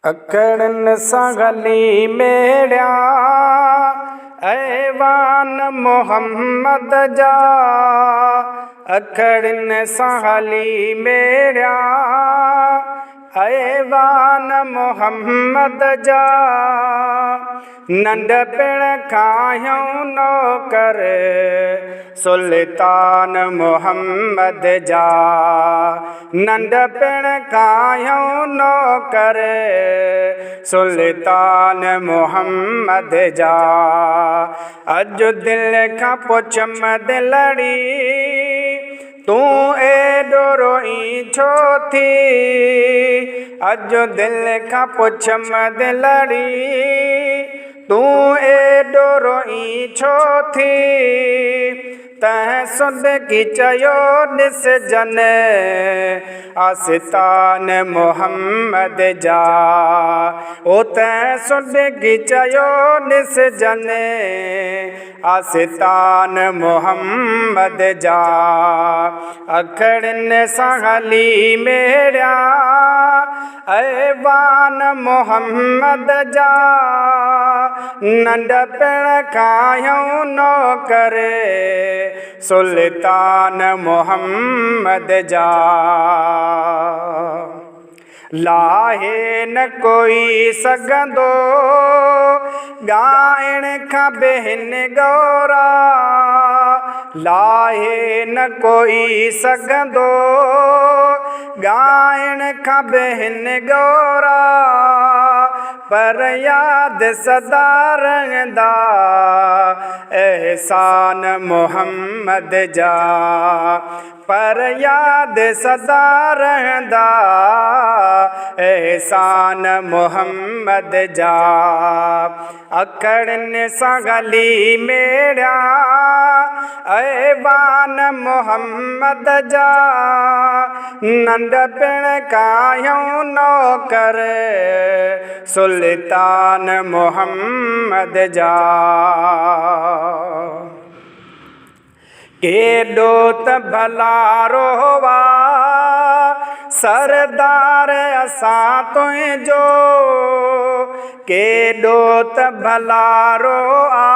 अकड़न सागली मेड़िया ऐवान मोहम्मद जा। अकड़न सागली मेड़िया ऐवान मोहम्मद जा। नंढपिण खायूं नौकर सुल्तान मोहम्मद जा। नंढपिण खायूं नौकर सुल्तान मोहम्मद जा। अज दिल खां पुछ मदलड़ी तू एडो रोई छो थी। अज दिल खां पुछ मदलड़ी तू एडो रोई छो थी। तैं सुध की चयो ॾिस जन आस्तान मोहम्मद जा। ओ तैं सुध की चयो ॾिस जन आस्तान मोहम्मद जा। अखड़न सां हली मेड़िया ऐवान मोहम्मद जा। नंढपिण खायूं नौकर सुल्तान मोहम्मद जा। लाहे न कोई सघंदो ॻाइण खां बेहिन गौरा। लाहे न कोई सघंदो ॻाइण खां बेहिन गौरा। पर याद सदा रहंदा एहसान मोहम्मद जा। पर याद सदा रहंदा एहसान मोहम्मद जा। अखड़न सां गली मेड़िया ऐवान मोहम्मद जा। नंढपिण खायूं नौकर सुल्तान मोहम्मद जा। केॾो त भलारो हुआ सरदार असां तुंहिंजो। केॾो त भलारो आ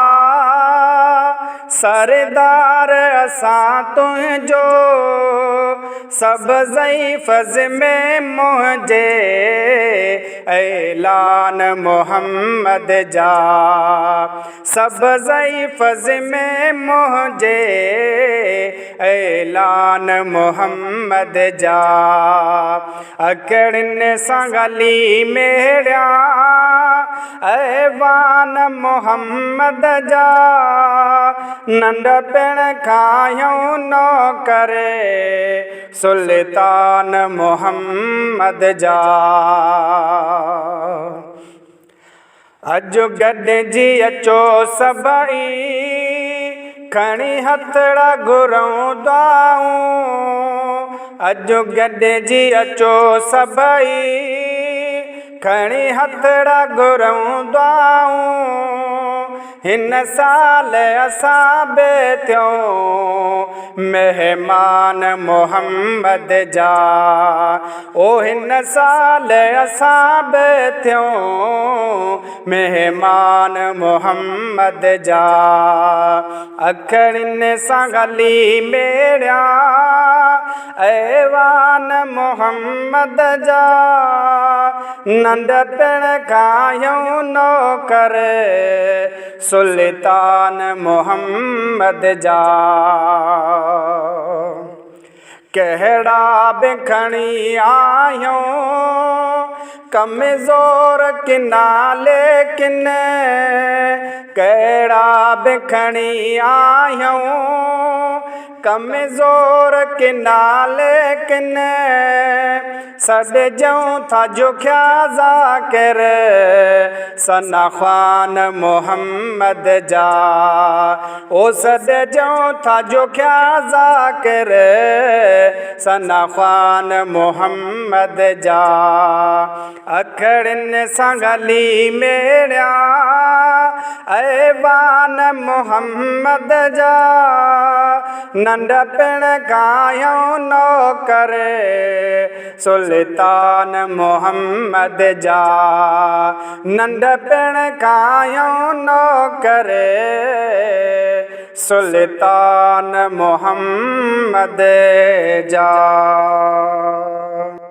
सरदार असां तुंहिंजो। सभु ज़ईफ़ में मुंहिंजे ऐलान मोहम्मद जा। सभु ज़ईफ़ में मुंहिंजे ऐलान मोहम्मद जा। अखड़न सां गली मेड़िया ऐवान मोहम्मद जा। नंढपिण खायूं नौकर सुल्तान मोहम्मद जा। अजु गॾिजी अचो सभई खणी हथड़ा घुरूं दुआऊं। अजु गॾिजी अचो सभई खणी हथड़ा घुरूं दुआऊं। हिन साल असां बि थियूं मेहमान मोहम्मद जा। ओ हिन साल असां बि थियूं मेहमान मोहम्मद जा। अखड़न सां गली मेड़िया ऐवान मोहम्मद जा। नंढपिण खायूं नौकर सुल्तान मोहम्मद जा। कहिड़ा बि खणी आहियूं कमज़ोर किना लेकिन। कहिड़ा बि खणी आहियूं कमज़ोर किना लेकिन। सॾिजूं था जुखिया ज़ाकिर सना ख़्वान मोहम्मद जा। ओ सॾिजूं था जुखिया ज़ाकिर सना ख़्वान मोहम्मद जा। अखड़न सां गली मेड़िया ऐवान मोहम्मद जा नंढपिण कायूं नौकर सुल्तान मोहम्मद जा नंढपिण कायूं नौकर सुल्तान मोहम्मद जा।